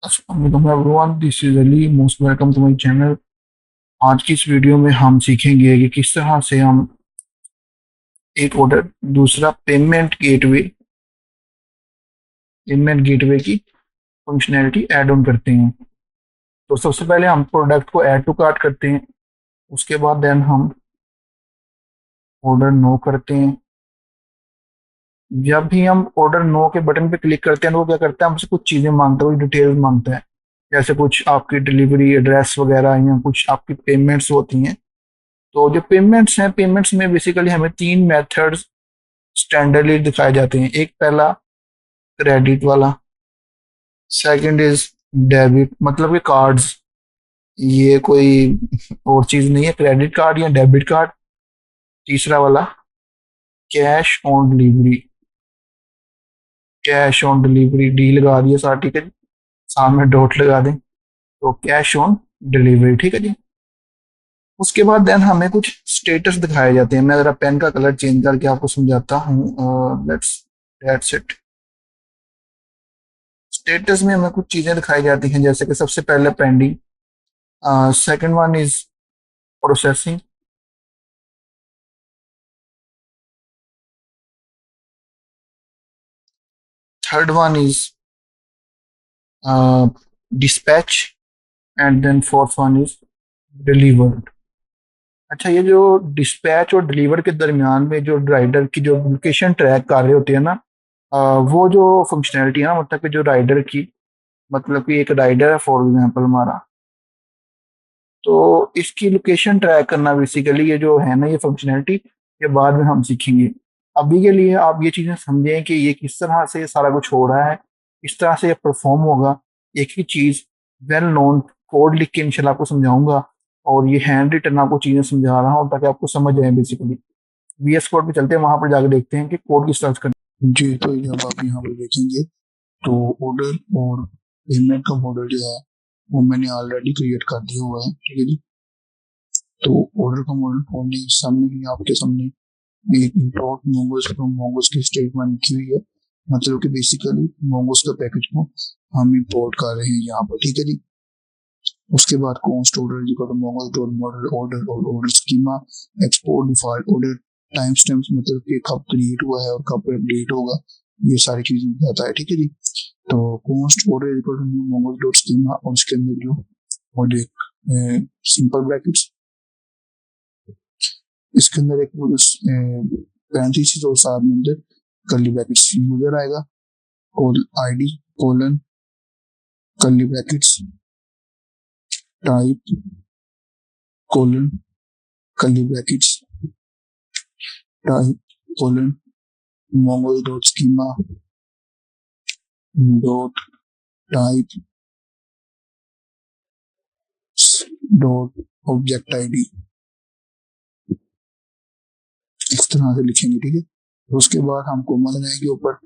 अस्सलाम everyone, this is Ali, most welcome to my channel. आज की इस वीडियो में हम सीखेंगे कि किस तरह से हम एक ऑर्डर दूसरा पेमेंट गेटवे की फंक्शनैलिटी ऐड ऑन करते हैं। तो सबसे पहले हम प्रोडक्ट को ऐड टू कार्ट करते हैं। उसके बाद देन हम ऑर्डर नो करते हैं। जब भी हम ऑर्डर नो के बटन पे क्लिक करते हैं तो वो क्या करता है, हमसे कुछ चीज़ें मांगता है, कुछ डिटेल्स मांगता है। जैसे कुछ आपकी डिलीवरी एड्रेस वगैरह या कुछ आपकी पेमेंट्स होती हैं। तो जो पेमेंट्स हैं, पेमेंट्स में बेसिकली हमें तीन मेथड्स स्टैंडर्डली दिखाए जाते हैं। एक पहला क्रेडिट वाला, सेकंड इज डेबिट, मतलब कि कार्ड्स, ये कोई और चीज नहीं है, क्रेडिट कार्ड या डेबिट कार्ड। तीसरा वाला cash on delivery, cash on delivery D लगा दिया सारा, ठीक है जी, सामने डॉट लगा दें तो कैश ऑन डिलीवरी, ठीक है जी। उसके बाद देन हमें कुछ स्टेटस दिखाए जाते हैं। मैं जरा पेन का कलर चेंज करके आपको समझाता हूँ। Let's that's it. स्टेटस में हमें कुछ चीजें दिखाई जाती हैं, जैसे कि सबसे पहले pending, second one is processing, third one is dispatch, and then fourth one is delivered. अच्छा, ये जो डिस्पैच और डिलीवर के दरमियान में जो राइडर की जो लोकेशन ट्रैक कर रहे होते हैं ना, वो जो फंक्शनैलिटी है ना, मतलब कि जो राइडर की, मतलब कि एक राइडर है फॉर एग्जांपल हमारा, तो इसकी लोकेशन ट्रैक करना बेसिकली ये जो है ना, ये फंक्शनैलिटी, ये बाद में हम सीखेंगे। अभी के लिए आप ये चीज़ें समझें कि ये किस तरह से सारा कुछ हो रहा है, किस तरह से ये परफॉर्म होगा। एक ही चीज़ वेल नोन कोड लिख के इंशाल्लाह आपको समझाऊंगा, और ये हैंड रिटन आपको चीज़ें समझा रहा हूँ ताकि आपको समझ आए बेसिकली। वीएस कोड पे चलते हैं, वहां पर जाकर देखते हैं कि कोड किस तरह से करना जी। तो जब आप यहाँ पर देखेंगे तो ऑर्डर और पेमेंट का मॉडल जो है वो मैंने ऑलरेडी क्रिएट कर दिया हुआ है, ठीक है जी। तो ऑर्डर का मॉडल खोलने के सामने ही आपके सामने एक इंपोर्ट मोंगोज फ्रॉम मोंगोज की स्टेटमेंट लिखी हुई है। मतलब कि बेसिकली मोंगोज का पैकेज को हम इंपोर्ट कर रहे हैं यहाँ पर, ठीक है जी। उसके बाद const order equal to mongoose dot model order और order schema export default order timestamps, मतलब कि कब क्रिएट हुआ है और कब अपडेट होगा, ये सारी चीजें बताता है, ठीक है जी। तो const order equal to mongoose dot schema, और उसके अंदर जो और एक सिंपल ब्रैकेट्स, इसके अंदर एक पैरेंथेसिस और साथ में अंदर कर्ली ब्रैकेट्स यूजर आएगा, और ID colon curly brackets type colon curly brackets type colon mongoose dot schema dot type dot object ID, इस तरह से लिखेंगे, ठीक है। तो उसके बाद हम कोमा लगाएंगे ऊपर,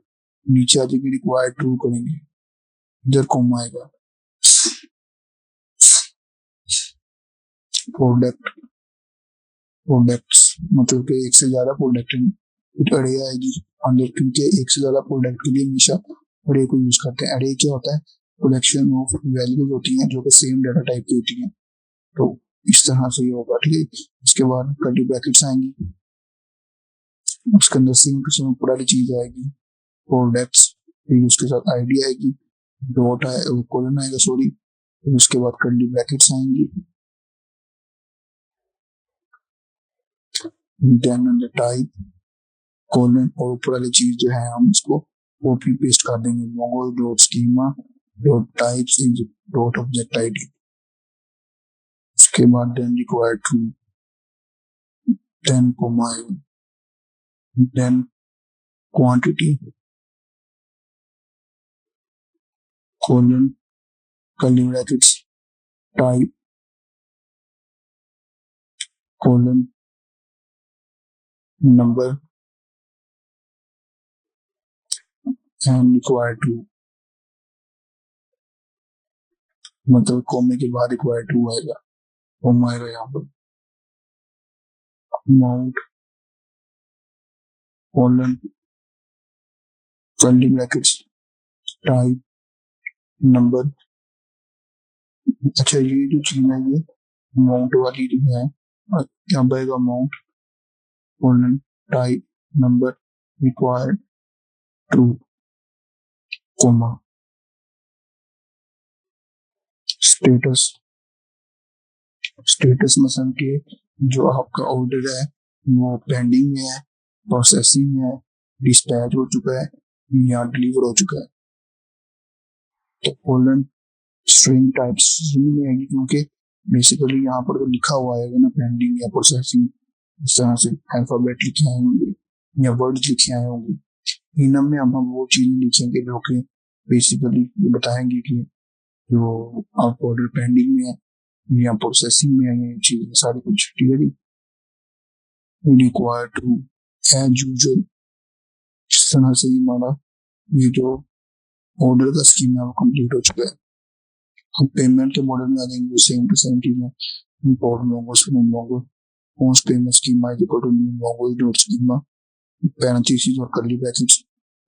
नीचे आ जाएंगे रिक्वायर्ड ट्रू करेंगे, इधर कोमा आएगा, प्रोडक्ट प्रोडक्ट्स, मतलब कि एक से ज्यादा प्रोडक्ट है, कुछ अरे आएगी अंदर, क्योंकि एक से ज्यादा प्रोडक्ट के लिए हमेशा अरे को यूज करते हैं। अरे क्या होता है, कलेक्शन ऑफ वैल्यूज होती हैं जो कि सेम डाटा टाइप की होती हैं। तो इस तरह से ये होगा, ठीक है। उसके बाद कर्ली ब्रैकेट्स आएंगी, उसके अंदर सेम टू सेम पूरी चीज आएगी, प्रोडक्ट्स, फिर उसके साथ आईडी आएगी, डॉट आए कोलन आएगा, सॉरी, फिर उसके बाद कर्ली ब्रैकेट्स आएंगी, देन अंडर टाइप कोलन, और ऊपर वाली चीज जो है हम इसको कॉपी पेस्ट कर देंगे, Mongo dot schema dot types is dot object ID. उसके बाद then required true, then comma, then quantity colon curly brackets type colon number and required true, मतलब कोमे के बाद रिक्वायर्ड टू आएगा, कोमा आएगा यहाँ पर, amount colon curly brackets type number अच्छा, ये जो चीज है ये अमाउंट वाली जो है, यहाँ पर amount colon type number required true comma status. Status मतलब कि जो आपका ऑर्डर है वो पेंडिंग में है, प्रोसेसिंग में है, डिस्पैच हो चुका है या डिलीवर हो चुका है। तो कोलन स्ट्रिंग टाइप स्ट्रिंग में आएगी, क्योंकि बेसिकली यहाँ पर तो लिखा हुआ है ना पेंडिंग या प्रोसेसिंग, इस तरह से अल्फाबेट लिखे आए होंगे या वर्ड्स लिखे आए होंगे। इनम में हम वो चीजें लिखेंगे जो कि बेसिकली ये बताएंगे कि जो आपका ऑर्डर पेंडिंग में है या प्रोसेसिंग में है, ये चीजें सारी कुछ ठीक है जी। रिक्वायर टू एज यूजुअल, इस तरह से हमारा ये जो ऑर्डर का स्कीम है वो कंप्लीट हो चुका है। हम पेमेंट के मॉडल में आ जाएंगे, सेम टू सेम चीजें import Mongoose from Mongo post payment schema is equal to new Mongoose dot schema parenthesis और कर्ली ब्रैकेट्स,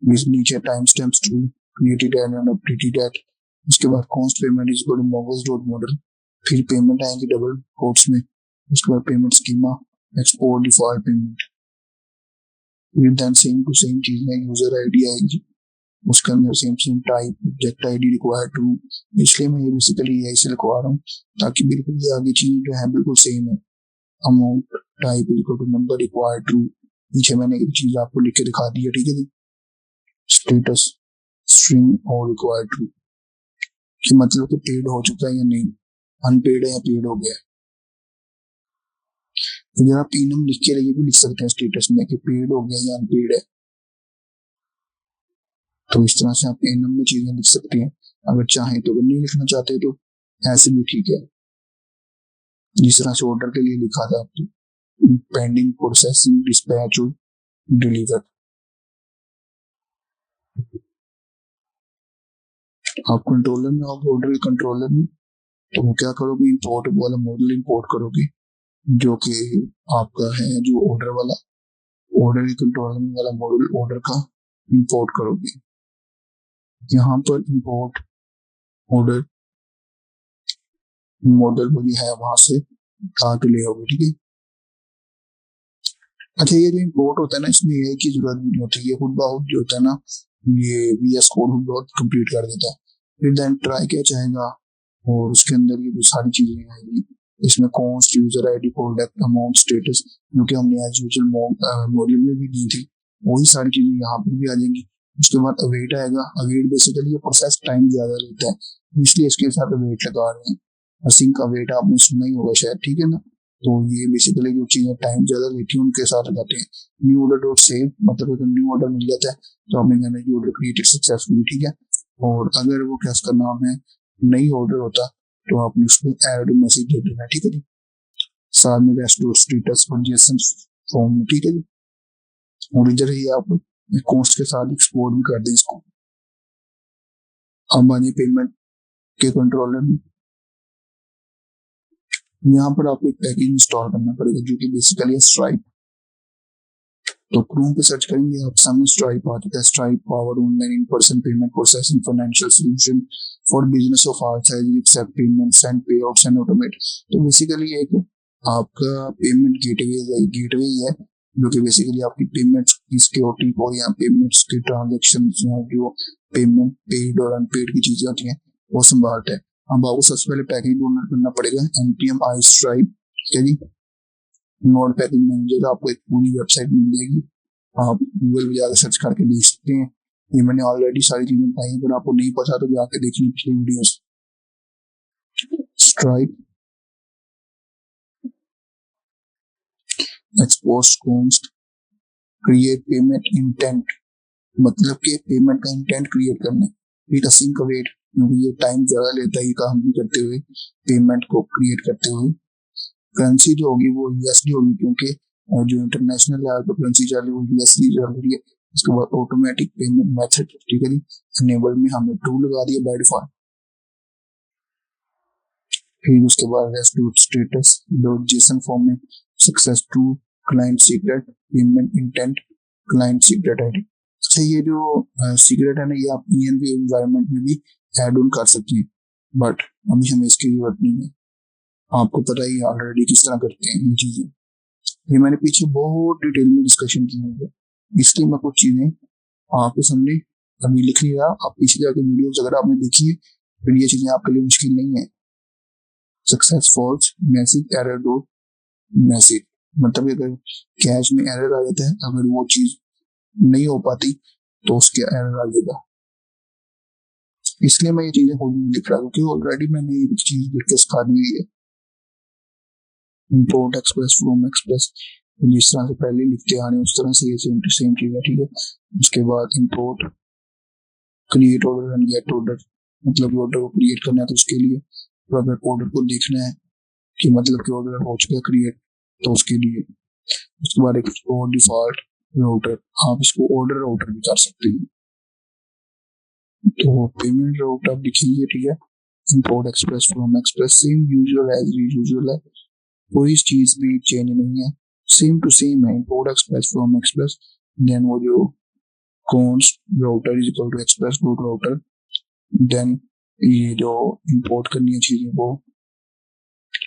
इस नीचे timestamps true created and updated at, उसके बाद const payment is equal to Mongoose dot model, फिर payment आएंगे double quotes में, उसके बाद payment schema export default payment, फिर देन सेम टू सेम चीज में यूजर आईडी आएगी, उसके अंदर same same type object ID require true. इसलिए मैं ये बेसिकली यही से लिखवा रहा हूँ ताकि बिल्कुल ये आगे चीज जो है बिल्कुल सेम है। Amount type equal to number require true, पीछे मैंने एक चीज आपको लिख के दिखा दी है ठीक है जी। स्टेटस स्ट्रिंग और रिक्वायर टू कि मतलब कि पेड हो चुका है या नहीं, अनपेड है या पेड हो गया है। अगर आप इनम लिख के भी लिख सकते हैं स्टेटस में कि पेड हो गया या अनपेड है, तो इस तरह से आप एनम में चीजें लिख सकते हैं। अगर चाहें तो, अगर नहीं लिखना चाहते तो ऐसे भी ठीक है, जिस तरह से ऑर्डर के लिए लिखा था पेंडिंग प्रोसेसिंग डिस्पैच और डिलीवर। आप कंट्रोलर में आओगे, ऑर्डर कंट्रोलर में, तो वो क्या करोगे, इंपोर्ट वाला मॉडल इंपोर्ट करोगे जो कि आपका है जो ऑर्डर वाला, ऑर्डर कंट्रोलर वाला मॉडल ऑर्डर का इंपोर्ट करोगे। यहाँ पर इंपोर्ट ऑर्डर मॉडल वो है वहां से उठा के ले आओगे ठीक है। अच्छा, ये जो इंपोर्ट होता है ना, इसमें ये की जरूरत भी नहीं होती, ये खुद ब खुद जो होता है ना, ये वीएस कोड बहुत कंप्लीट कर देता है। फिर देन ट्राई क्या चाहेगा और उसके अंदर ये जो सारी चीजें आएंगी, इसमें cost user ID product amount status जो कि हमने एज यूजुअल मॉड्यूल में भी दी थी, वही सारी चीजें यहाँ पर भी आ जाएंगी। उसके बाद अवेट आएगा। अवेट बेसिकली ये प्रोसेस टाइम ज्यादा लेता है, इसलिए इसके साथ अवेट लगा रहे हैं। सिंक अवेट आपने सुना ही होगा शायद, ठीक है ना। तो ये बेसिकली जो चीजें टाइम ज्यादा लेती है उनके साथ लगाते हैं। न्यू ऑर्डर डॉट सेव मतलब अगर न्यू ऑर्डर मिल जाता है तो आपने कहना है ऑर्डर क्रिएटेड सक्सेसफुली ठीक है। और अगर वो क्या उसका नाम है नई ऑर्डर होता तो आपने उसको एड मैसेज दे देना ठीक है जी, साथ में रेस्टोर स्टेटस और जेसन फॉर्म में ठीक है जी। और इधर ही आप कॉस्ट के साथ एक्सपोर्ट भी कर दें इसको। अब आने पेमेंट के कंट्रोलर में, यहाँ पर आपको एक पैकेज इंस्टॉल करना पड़ेगा जो कि बेसिकली स्ट्राइप। तो क्रोम पे सर्च करेंगे आप सामने स्ट्राइप आ चुका है। Stripe power online in person payment processing financial solution for business of all size accept payment send payouts and automate. तो बेसिकली एक आपका पेमेंट गेटवे ही है जो कि बेसिकली आपकी पेमेंट की सिक्योरिटी को या पेमेंट्स के ट्रांजेक्शन जो पेमेंट पेड और अनपेड की चीजें होती हैं वो संभालता है। अब आपको सबसे पहले पैकेज डाउनलोड करना पड़ेगा npm i stripe ठीक है जी। नोड पैकेज मैनेजर आपको एक पूरी वेबसाइट मिल जाएगी, आप गूगल पे जाकर सर्च करके देख सकते हैं। ये मैंने ऑलरेडी सारी चीजें बताई, अगर आपको नहीं पता तो जाके देख लीजिए पिछली videos. Stripe expose cost create payment intent, मतलब कि पेमेंट का इंटेंट क्रिएट करना है। फिर असिंक अवेट क्योंकि ये टाइम ज्यादा लेता है ये काम भी करते हुए, पेमेंट को क्रिएट करते हुए। करेंसी जो होगी वो यूएसडी होगी क्योंकि जो इंटरनेशनल लेवल पर करेंसी चल रही है वो यूएसडी चल रही है। उसके बाद ऑटोमेटिक पेमेंट मेथड ठीक है जी, एनेबल में हमने टू लगा दिया बाय डिफॉल्ट। फिर उसके बाद rest status dot JSON form में success to client secret payment intent client secret ID. अच्छा, ये जो सीक्रेट है ना ये आप ईएनवी एनवायरनमेंट में भी ऐड ऑन कर सकते हैं। बट अभी हमें इसकी जरूरत नहीं है। आपको पता ही ऑलरेडी किस तरह करते हैं ये चीजें। ये मैंने पीछे बहुत डिटेल में डिस्कशन की हुई है, इसलिए मैं कुछ चीजें आपके सामने अभी लिख नहीं रहा। आप पीछे जाके वीडियोस अगर आपने देखी है, फिर ये चीजें आपके लिए मुश्किल नहीं है। Success false message error dot message, मतलब अगर कैश में एरर आ जाता है, अगर वो चीज नहीं हो पाती तो उसके एरर आ जाएगा। इसलिए मैं ये चीजें खुद नहीं लिख रहा, क्योंकि ऑलरेडी मैंने ये चीज लिख के सिखा दी हुई है। इम्पोर्ट एक्सप्रेस फ्रॉम एक्सप्रेस जिस तरह से पहले लिखते आ रहे हैं उस तरह से ये सेम चीज है, ठीक है। उसके बाद import create order and gate order, मतलब ऑर्डर को क्रिएट करना है तो उसके लिए, तो अगर ऑर्डर को देखना है कि मतलब कि ऑर्डर हो चुका है क्रिएट तो उसके लिए। उसके बाद एक डिफॉल्ट राउटर, आप इसको ऑर्डर राउटर भी कर सकते हैं। तो पेमेंट राउट आप लिखेंगे, ठीक है। Import express from express, same usual as usual है, कोई चीज भी चेंज नहीं है, सेम टू सेम है। Import express from express, then वो जो const router is equal to express dot router, then ये जो इंपोर्ट करनी है चीजें वो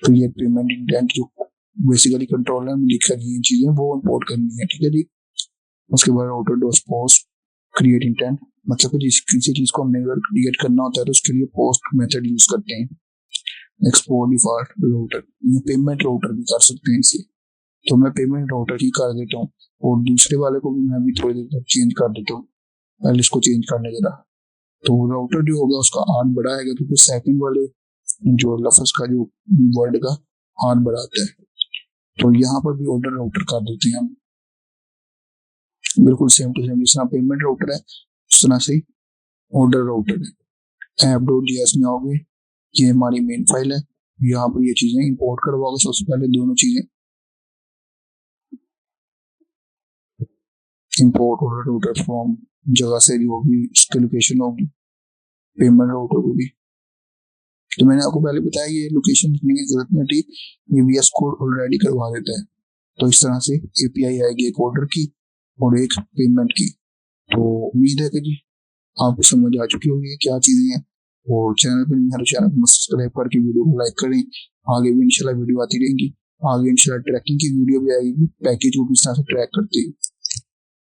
क्रिएट पेमेंट इंटेंट, जो बेसिकली कंट्रोलर में लिखा गई है चीजें वो इंपोर्ट करनी है, ठीक है जी। उसके बाद router dot post create intent, मतलब कि जिस किसी चीज को हमने अगर क्रिएट करना होता है तो उसके लिए पोस्ट मेथड यूज करते हैं। एक्सपोर्ट डिफॉल्ट राउटर, ये पेमेंट राउटर भी कर सकते हैं इसे, तो मैं पेमेंट राउटर ही कर देता हूँ। और दूसरे वाले को भी मैं भी थोड़ी देर तक चेंज कर देता हूँ, पहले इसको चेंज करने जरा। तो राउटर जो होगा उसका आर्ट बड़ा आएगा, क्योंकि सेकंड वाले जो लफ्ज का जो वर्ड का आर्ट बढ़ाता है। तो यहाँ पर भी ऑर्डर राउटर कर देते हैं हम, बिल्कुल सेम टू सेम जिस तरह पेमेंट राउटर है उस तरह से ऑर्डर राउटर है। ऐप डॉट जीएस में आओगे, ये हमारी मेन फाइल है, यहाँ पर ये चीजें इंपोर्ट करवाओगे। सबसे पहले दोनों चीजें, इंपोर्ट ऑर्डर राउटर फ्रॉम जगह से जो होगी उसकी लोकेशन होगी, पेमेंट राउटर को भी। तो मैंने आपको पहले बताया ये लोकेशन लिखने की जरूरत नहीं थी, ये वीएस कोड ऑलरेडी करवा देता है। तो इस तरह से एपीआई आएगी एक ऑर्डर की और एक पेमेंट की। तो उम्मीद है कि जी आपको समझ आ चुकी होगी क्या चीजें हैं। और चैनल पर नहीं है तो चैनल को सब्सक्राइब करके वीडियो को लाइक करें, आगे भी इंशाल्लाह वीडियो आती रहेंगी। आगे इंशाल्लाह ट्रैकिंग की वीडियो भी आएगी, पैकेज को किस तरह से ट्रैक करते हैं।